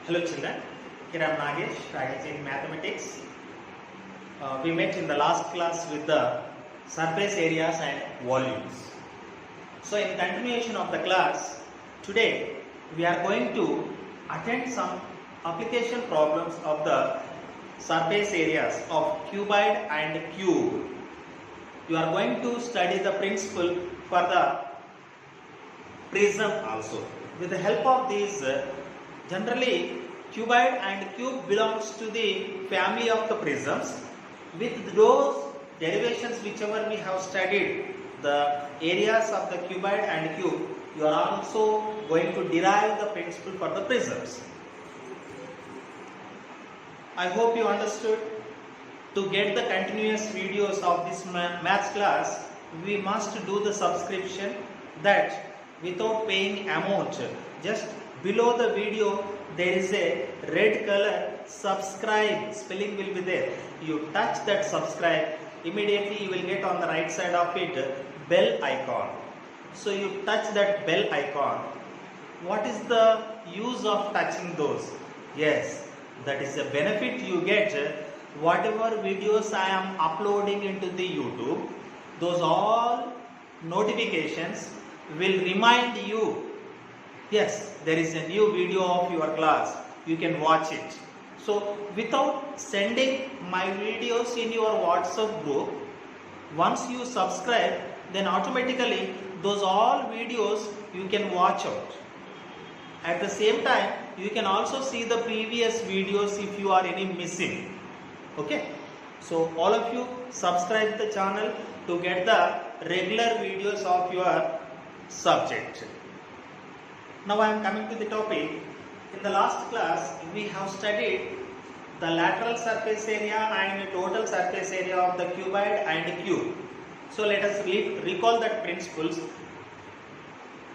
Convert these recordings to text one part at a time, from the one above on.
Hello children, here I am Nagesh, I teach mathematics. We met in the last class with the surface areas and volumes. So in continuation of the class, today we are going to attend some application problems of the surface areas of cuboid and cube. You are going to study the principle for the prism also. With the help of these, generally cuboid and cube belongs to the family of the prisms. With those derivations whichever we have studied, the areas of the cuboid and cube, you are also going to derive the principle for the prisms. I hope you understood. To get the continuous videos of this maths class, we must do the subscription, that without paying amount. Just below the video there is a red color subscribe spelling will be there. You touch that subscribe, immediately you will get on the right side of it bell icon. So you touch that bell icon. What is the use of touching those? Yes, that is a benefit you get. Whatever videos I am uploading into the YouTube, those all notifications will remind you, yes, there is a new video of your class, you can watch it. So without sending my videos in your WhatsApp group, once you subscribe, then automatically those all videos you can watch out. At the same time, you can also see the previous videos if you are any missing. Okay, so all of you subscribe the channel to get the regular videos of your subject. Now I am coming to the topic. In the last class we have studied the lateral surface area and total surface area of the cuboid and cube. So let us recall that principles.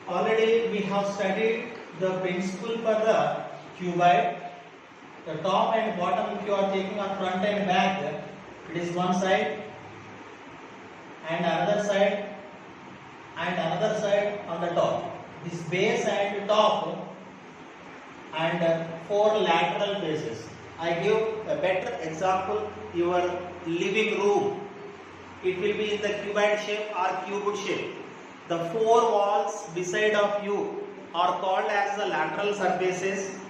Already we have studied the principle for the cuboid. The top and bottom, if you are taking on front and back, it is one side and another side and another side on the top. This base and top and four lateral bases. I give a better example, your living room. It will be in the cuboid shape or cuboid shape. The four walls beside of you are called as the lateral surfaces,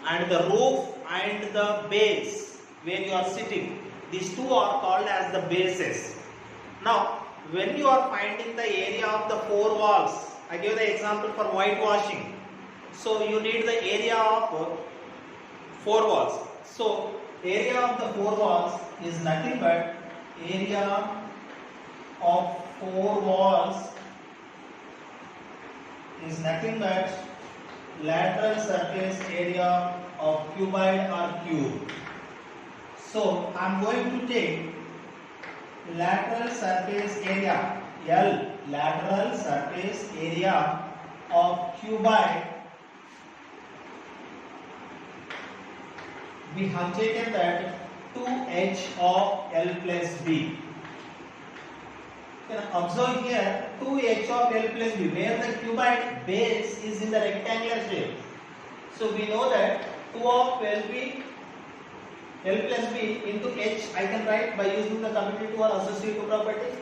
and the roof and the base where you are sitting, these two are called as the bases. Now when you are finding the area of the four walls, I give the example for whitewashing. So you need the area of four walls. So area of the four walls is nothing but area of four walls is nothing but lateral surface area of cuboid or cube. So I am going to take lateral surface area L, lateral surface area of cuboid. We have taken that 2h of L plus B. You can observe here 2h of L plus B, where the cuboid base is in the rectangular shape. So we know that 2 of L plus B into h I can write by using the commutative or associative property.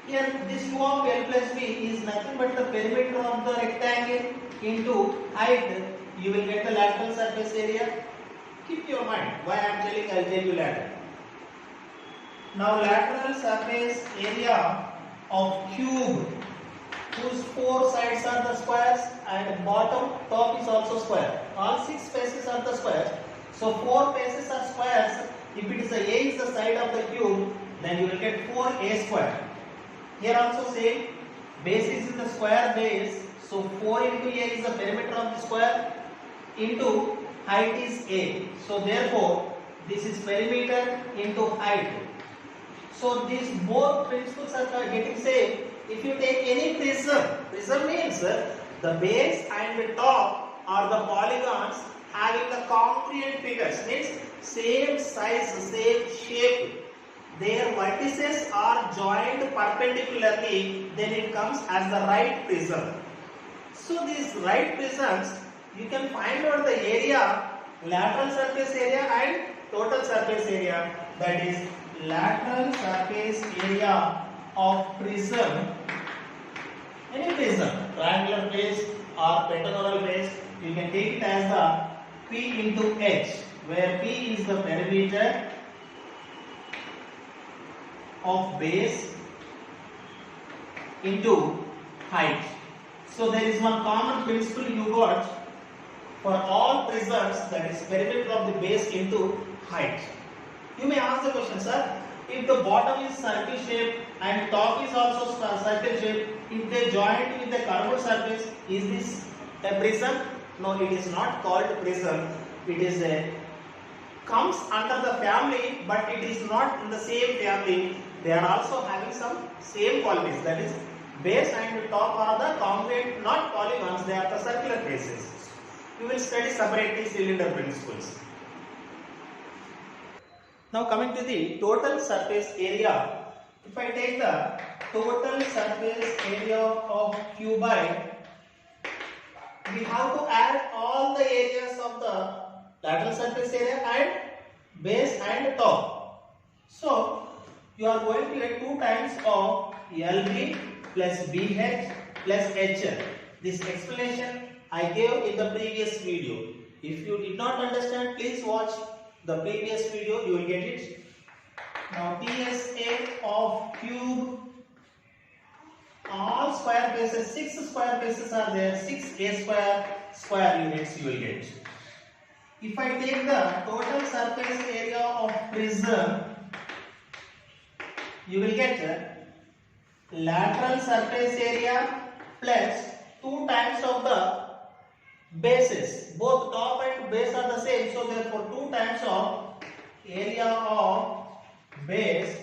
Here this 2 of L plus B is nothing but the perimeter of the rectangle into height. You will get the lateral surface area. Keep your mind. Why I am telling, I will tell you later. Now lateral surface area of cube, whose four sides are the squares and bottom top is also square. All six faces are the squares. So four faces are squares. If it is a is the side of the cube, then you will get 4a square. Here also same, base is in the square base. So 4 into a is the perimeter of the square into height is a. So therefore this is perimeter into height. So these both principles are getting same. If you take any prism means the base and the top are the polygons having the congruent figures, means same size, same shape. Their vertices are joined perpendicularly, then it comes as the right prism. So these right prisms you can find out the area, lateral surface area and total surface area. That is lateral surface area of prism, any prism, triangular base or pentagonal base, you can take it as the P into H, where P is the perimeter of base into height. So there is one common principle you got for all prisms, that is perimeter of the base into height. You may ask the question, sir, if the bottom is circle shape and top is also circle shape, if they join with the curved surface, is this a prism? No, it is not called prism. It is a comes under the family, but it is not in the same family. They are also having some same qualities. That is, base and top are the congruent, not polygons. They are the circular bases. You will study separately cylinder principles. Now coming to the total surface area. If I take the total surface area of cuboid, we have to add all the areas of the lateral surface area and base and top. So you are going to get 2 times of LB plus BH plus HL. This explanation I gave in the previous video. If you did not understand, please watch the previous video, you will get it. Now TSA of cube, all square bases, 6 square bases are there, 6 square units you will get. If I take the total surface area of prism, you will get lateral surface area plus 2 times of the bases. Both top and base are the same, so therefore 2 times of area of base,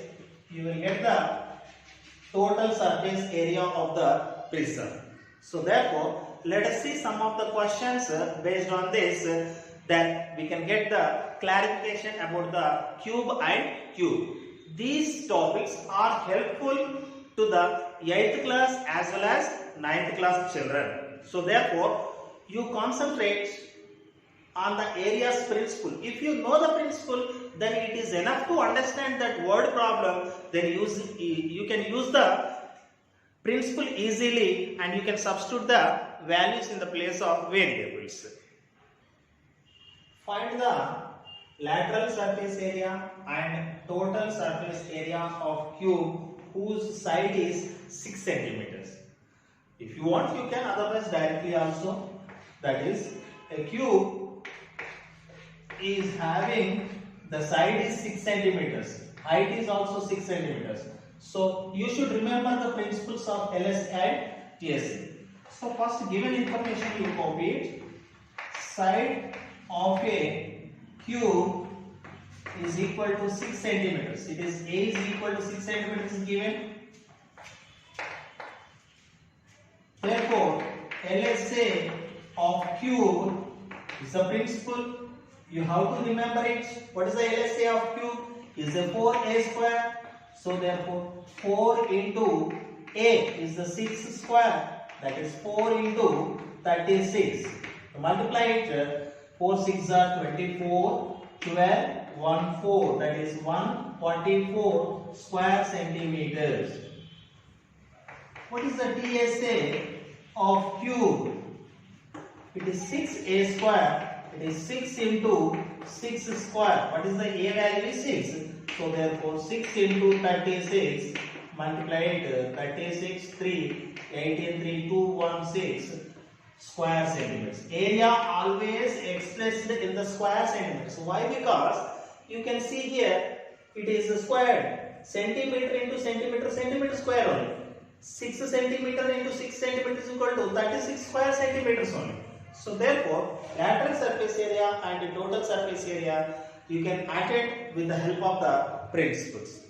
you will get the total surface area of the prism. So therefore, let us see some of the questions based on this, that we can get the clarification about the cube and cube. These topics are helpful to the 8th class as well as 9th class children. So therefore, you concentrate on the areas principle. If you know the principle, then it is enough to understand that word problem. Then you can use the principle easily and you can substitute the values in the place of variables. Find the lateral surface area and total surface area of cube whose side is 6 centimeters. If you want, you can, otherwise directly also. That is, a cube is having the side is 6 centimeters, height is also 6 centimeters. So you should remember the principles of LS and TSA. So first, given information you copy it. Side of a cube is equal to 6 centimeters. It is A is equal to 6 centimeters is given. Therefore, LSA of cube is the principle. You have to remember it. What is the LSA of cube? Is the 4A square. So therefore, 4 into A is the 6 square. That is 4 into 36. To multiply it, 4 6 are 24, 12, 1 4. That is 144 square centimeters. What is the TSA of cube? It is 6A square. It is 6 into 6 square. What is the A value? 6. So therefore 6 into 36, multiply it, 36, 3, 18, 3, 216 square centimeters. Area always expressed in the square centimeters. Why? Because you can see here it is squared. Centimeter into centimeter, centimeter square only. 6 centimeter into 6 centimeters is equal to 36 square centimeters only. So therefore, lateral surface area and the total surface area you can attend with the help of the principles.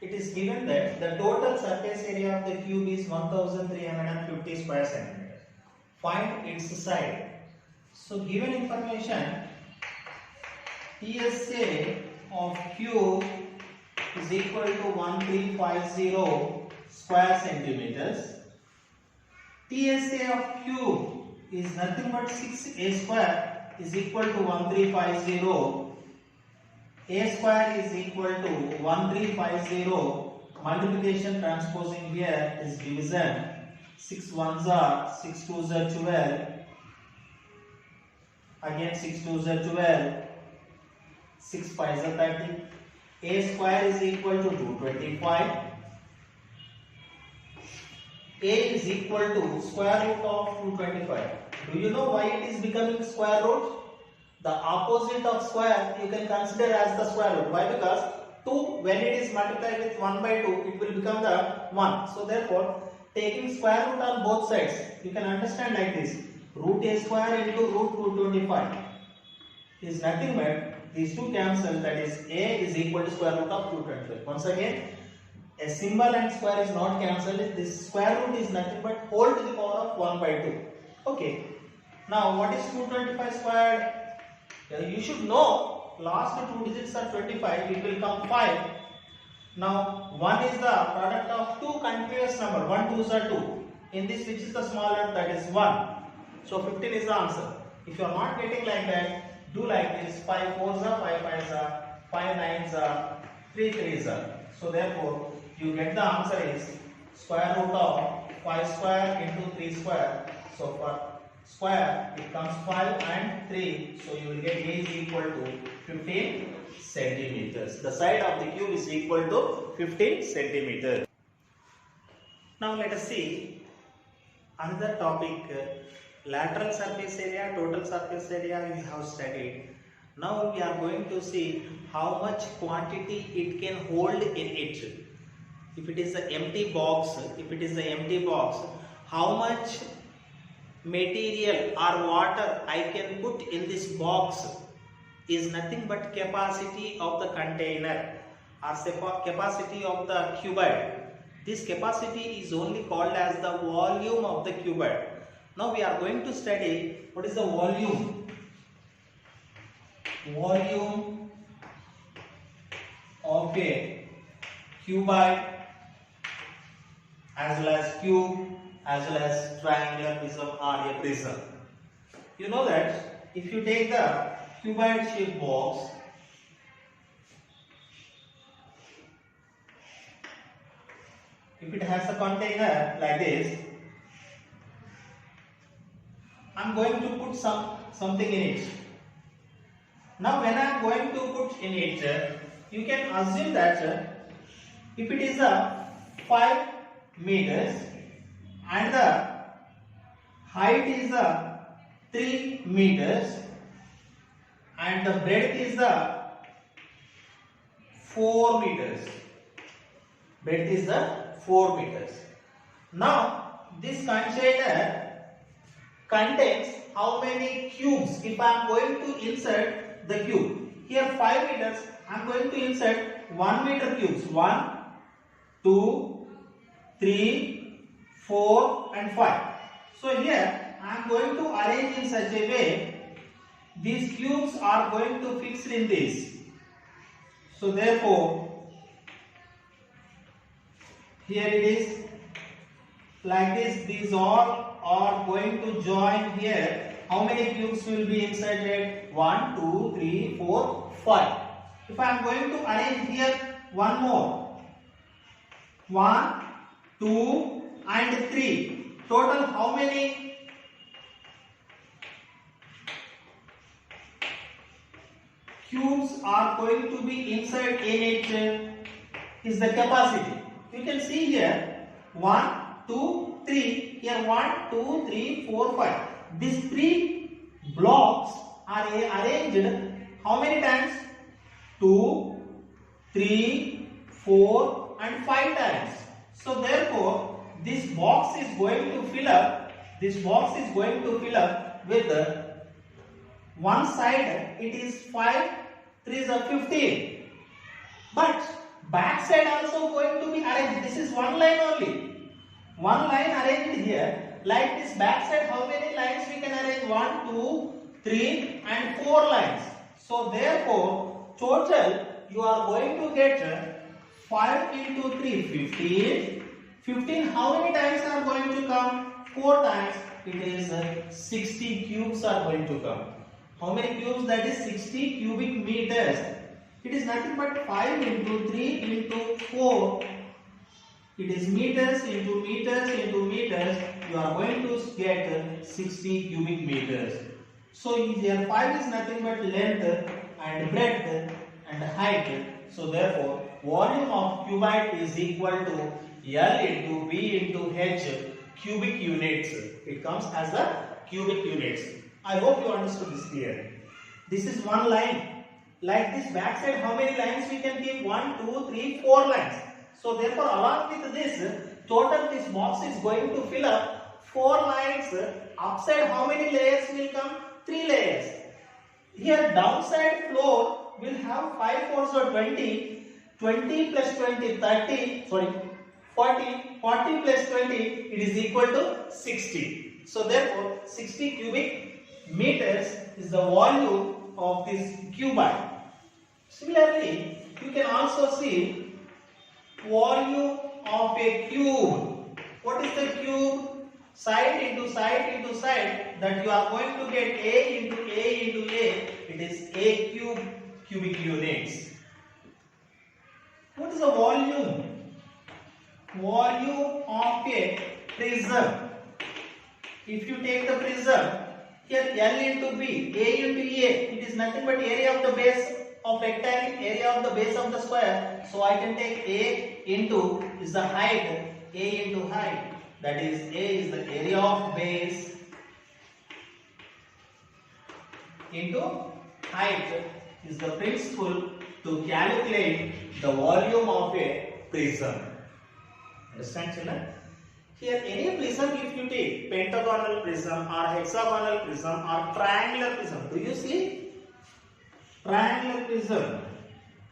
It is given that the total surface area of the cube is 1350 square centimeters. Find its side. So given information, TSA of cube is equal to 1350 square centimeters. TSA of cube is nothing but 6a square is equal to 1350. A square is equal to 1350. Multiplication transposing here is division. 6 ones are 6 twos are 12. Again 6 twos are 12. 6 5s are 30. A square is equal to 225. A is equal to square root of 225. Do you know why it is becoming square root? The opposite of square you can consider as the square root. Why? Because 2, when it is multiplied with 1 by 2, it will become the 1. So therefore, taking square root on both sides, you can understand like this. Root a square into root 225 is nothing but these two cancel, that is a is equal to square root of 225. Once again, a symbol and square is not cancelled. This square root is nothing but whole to the power of 1 by 2. Okay. Now what is 225 squared? You should know last two digits are 25. It will come 5. Now 1 is the product of two continuous number. 1 2s are 2. In this, which is the smaller? That is 1. So 15 is the answer. If you are not getting like that, do like this. 5 4s are 5 5s are 5 9s are 3 3s are. So therefore, you get the answer is square root of 5 square into 3 square. So for square it comes 5 and 3. So you will get A is equal to 15 centimeters. The side of the cube is equal to 15 centimeters. Now let us see another topic. Lateral surface area, total surface area we have studied. Now we are going to see how much quantity it can hold in it. If it is an empty box, how much material or water I can put in this box is nothing but capacity of the container or capacity of the cuboid. This capacity is only called as the volume of the cuboid. Now we are going to study what is the volume. Volume of a cuboid as well as cube as well as triangular prism or a prism. You know that if you take the cuboid shaped box, if it has a container like this, I am going to put something in it. Now when I am going to put in it, you can assume that if it is a 5 meters and the height is 3 meters and the breadth is 4 meters. Breadth is 4 meters. Now this container contains how many cubes? If I am going to insert the cube, here 5 meters, I am going to insert 1 meter cubes. 1, 2, 3, 4 and 5. So here I am going to arrange in such a way, these cubes are going to fix in this. So therefore, here it is like this, these all are going to join here. How many cubes will be inserted? 1, 2, 3, 4, 5. If I am going to arrange here one more, 1, 2 and 3. Total how many? Cubes are going to be inserted in it is the capacity. You can see here 1, 2, 3. Here 1, 2, 3, 4, 5. These 3 blocks are arranged how many times? 2, 3, 4 and 5 times. So therefore, this box is going to fill up. This box is going to fill up with one side. It is 5, 3 is 15. But back side also going to be arranged. This is one line only. One line arranged here. Like this back side, how many lines we can arrange? 1, 2, 3 and 4 lines. So therefore, total you are going to get 5 into 3, 15. 15 how many times are going to come? 4 times. it is 60 cubes are going to come. How many cubes? That is 60 cubic meters. It is nothing but 5 into 3 into 4. It is meters into meters into meters. You are going to get 60 cubic meters. So here 5 is nothing but length and breadth and height. So therefore volume of cubite is equal to L into B into H cubic units. It comes as the cubic units. I hope you understood this clearly. This is one line. Like this backside, how many lines we can keep? 1, 2, 3, 4 lines. So therefore along with this, total this box is going to fill up 4 lines. Upside how many layers will come? 3 layers. Here downside floor will have 5 4s or 20. 20 plus 20, 30, sorry, 40. 40 plus 20, it is equal to 60. So therefore 60 cubic meters is the volume of this cubite. Similarly, you can also see volume of a cube. What is the cube? Side into side into side, that you are going to get A into A into A. It is A cube cubic units. What is the volume? Volume of a prism. If you take the prism, here L into B, A into A, it is nothing but area of the base of rectangle, area of the base of the square. So I can take A into is the height, A into height. That is A is the area of base into height is the principle to calculate the volume of a prism. Understand, children? Here any prism, if you take pentagonal prism or hexagonal prism or triangular prism, do you see? Triangular prism.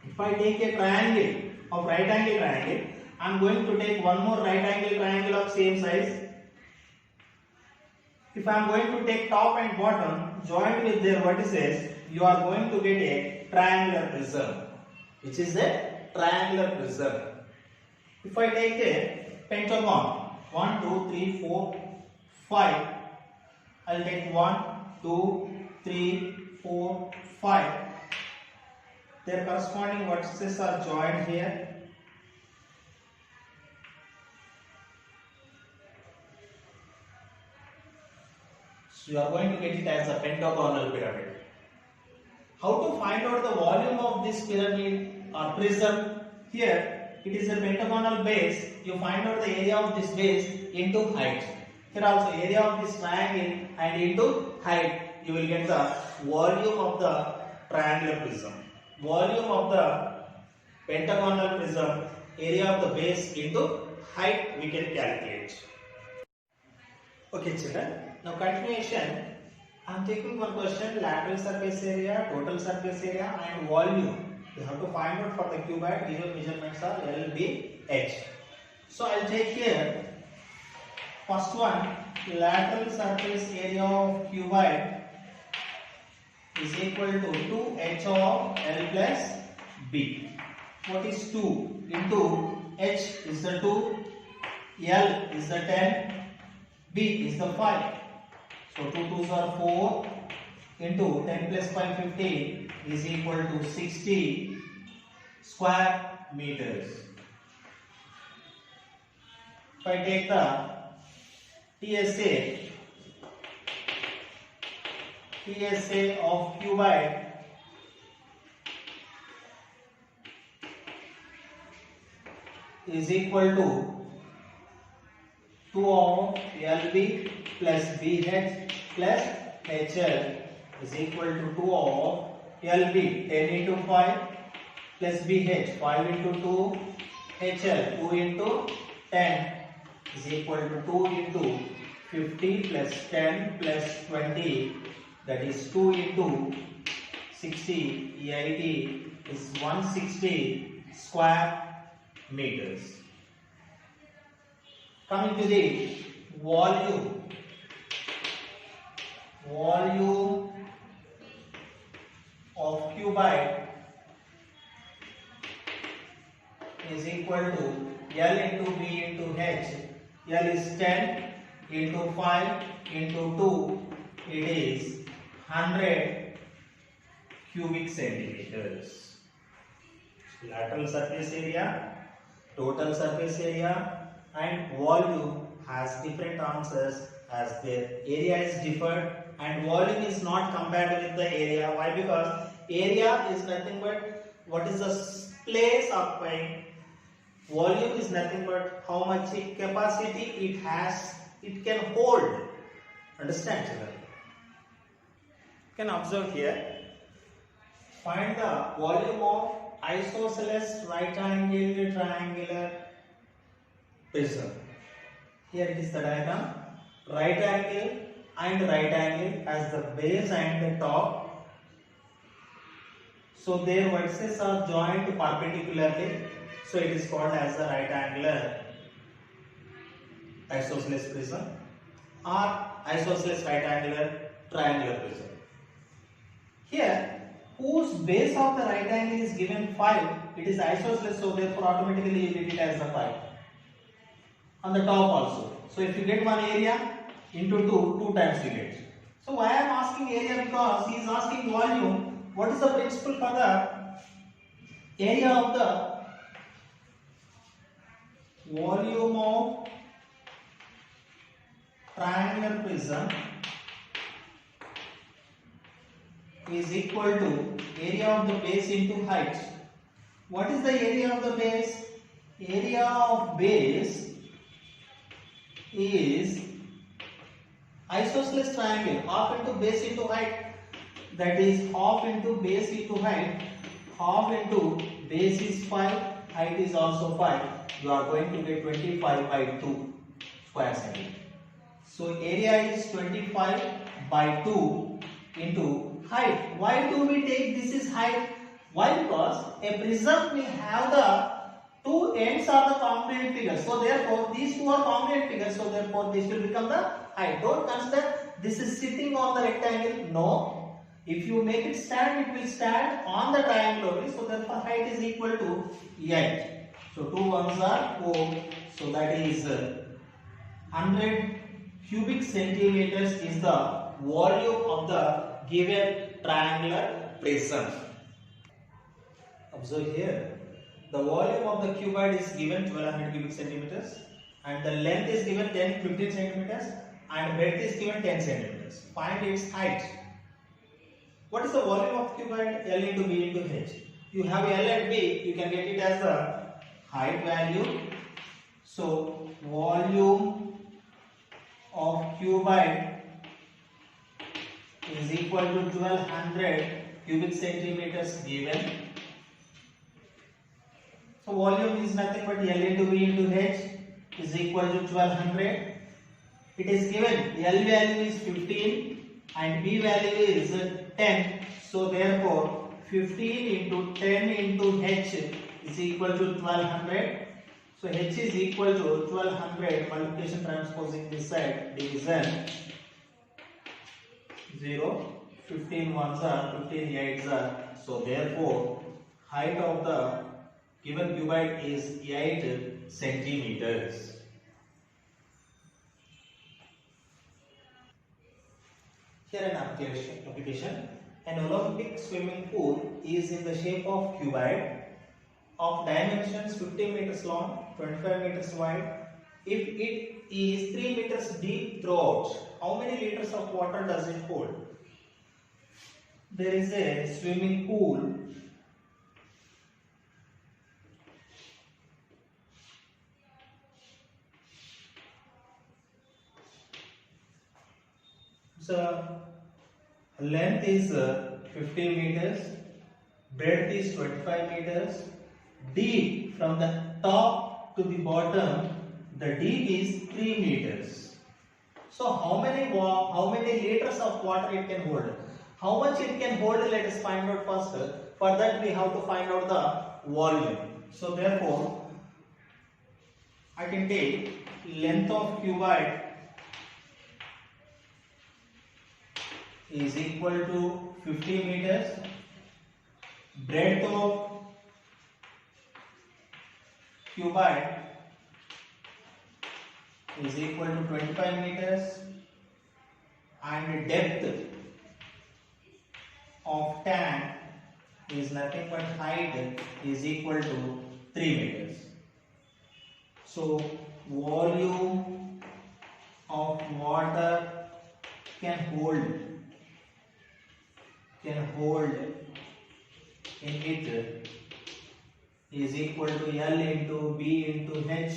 If I take a triangle of right angle triangle, I am going to take one more right angle triangle of same size. If I am going to take top and bottom joined with their vertices, you are going to get a triangular prism, which is a triangular prism. If I take a pentagon, 1, 2, 3, 4, 5, I will take 1, 2, 3, 4, 5. Their corresponding vertices are joined here. So you are going to get it as a pentagonal pyramid. How to find out the volume of this pyramid or prism? Here it is a pentagonal base. You find out the area of this base into height. Here also area of this triangle and into height. You will get the volume of the triangular prism. Volume of the pentagonal prism, area of the base into height we can calculate. Okay children, now continuation. I am taking one question: lateral surface area, total surface area and volume. You have to find out for the cubite. Given measurements are L, B, H. So I will take here first one, lateral surface area of cubite is equal to 2H of L plus B. What is 2 into H is the 2, L is the 10, B is the 5. So 2 2s are 4 into 10 plus 5 15 is equal to 60 square meters. If I take the TSA of cubite is equal to 2 of LB plus BH plus HL is equal to 2 of LB 10 into 5 plus BH 5 into 2 HL 2 into 10 is equal to 2 into 50 plus 10 plus 20, that is 2 into 60, 80 is 160 square meters. Coming to the volume of cubite is equal to L into B into H. L is 10, into 5 into 2, it is 100 cubic centimeters. Lateral surface area, total surface area and volume has different answers as their area is different and volume is not compared with the area. Why? Because area is nothing but what is the place occupying. Volume is nothing but how much capacity it has, it can hold. Understand, children? You can observe here. Find the volume of isosceles right angle triangular prism. Here it is the diagram. Right angle and right angle as the base and the top. So their vertices are joined perpendicularly. So it is called as the right angular isosceles prism or isosceles right angular triangular prism. Here, whose base of the right angle is given 5, it is isosceles, so therefore automatically you get it as the 5. On the top also. So if you get one area into 2 times you get. So why I am asking area? Because he is asking volume. What is the principle for the area of the volume of triangular prism is equal to area of the base into height. What is the area of the base? Area of base is isosceles triangle, half into base into height, that is half into base into height, half into base is 5, height is also 5, you are going to get 25 by 2 square centimeter. So area is 25 by 2 into height. Why do we take this is height? Why? Because a prism will have the two ends are the congruent figures. So therefore these two are congruent figures. So therefore this will become the height. Don't consider this is sitting on the rectangle. No. If you make it stand, it will stand on the triangle only. So therefore height is equal to 8. So 2 ones are 4. So that is 100 cubic centimeters is the volume of the given triangular prism. Observe here. The volume of the cuboid is given 1200 cubic centimeters and the length is given 15 centimeters and breadth is given 10 centimeters. Find its height. What is the volume of cuboid? L into B into H. You have L and B, you can get it as the height value. So volume of cuboid is equal to 1200 cubic centimeters given. So volume is nothing but L into B into H is equal to 1200. It is given L value is 15 and B value is 10. So therefore 15 into 10 into H is equal to 1200. So H is equal to 1200 multiplication transposing this side division 0, 15 ones are 15 eights are. So therefore height of the given cuboid is 8 centimeters. Here an application. An Olympic swimming pool is in the shape of cuboid of dimensions 50 meters long, 25 meters wide. If it is 3 meters deep throughout, how many liters of water does it hold? There is a swimming pool. So length is 50 meters, breadth is 25 meters, deep from the top to the bottom, the deep is 3 meters. So how many liters of water it can hold? How much it can hold? Let us find out first. For that we have to find out the volume. So therefore I can take length of cuboid is equal to 50 meters, breadth of cuboid is equal to 25 meters and depth of tank is nothing but height is equal to 3 meters. So volume of water can hold in it is equal to L into B into H.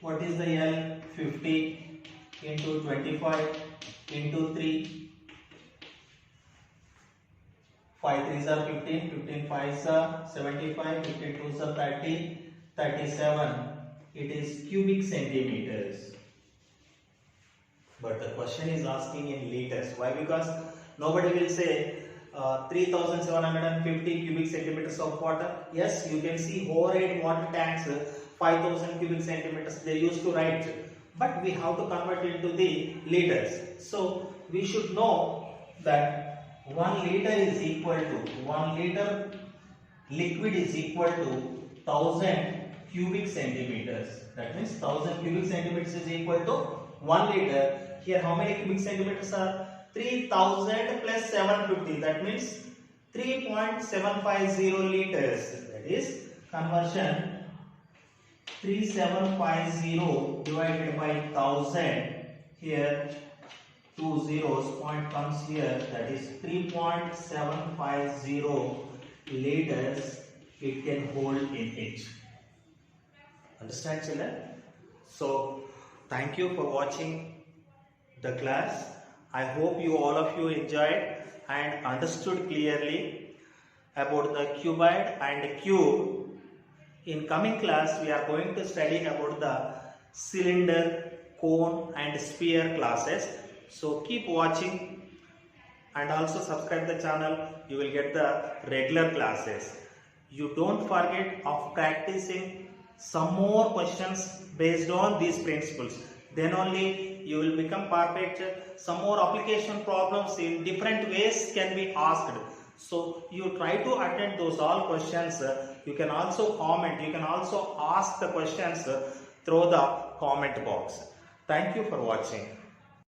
What is the L? 50 into 25 into 3. 5 3s are 15, 15 5s are 75, 15 2s are 30, 37. It is cubic centimeters. But the question is asking in liters. Why? Because nobody will say 3750 cubic centimeters of water. Yes, you can see overhead water tanks 5000 cubic centimeters they used to write, but we have to convert it into the liters. So we should know that 1 liter is equal to 1 liter liquid is equal to 1000 cubic centimeters. That means 1000 cubic centimeters is equal to 1 liter. Here how many cubic centimeters are? 3000 plus 750. That means 3.750 liters. That is conversion 3750 divided by 1000. Here 2 zeros, point comes here. That is 3.750 liters it can hold in it. Understand, children? So thank you for watching the class. I hope you all of you enjoyed and understood clearly about the cuboid and cube. In coming class we are going to study about the cylinder, cone and sphere classes. So keep watching and also subscribe the channel. You will get the regular classes. You don't forget of practicing some more questions based on these principles. Then only you will become perfect. Some more application problems in different ways can be asked. So you try to attend those all questions. You can also comment. You can also ask the questions through the comment box. Thank you for watching.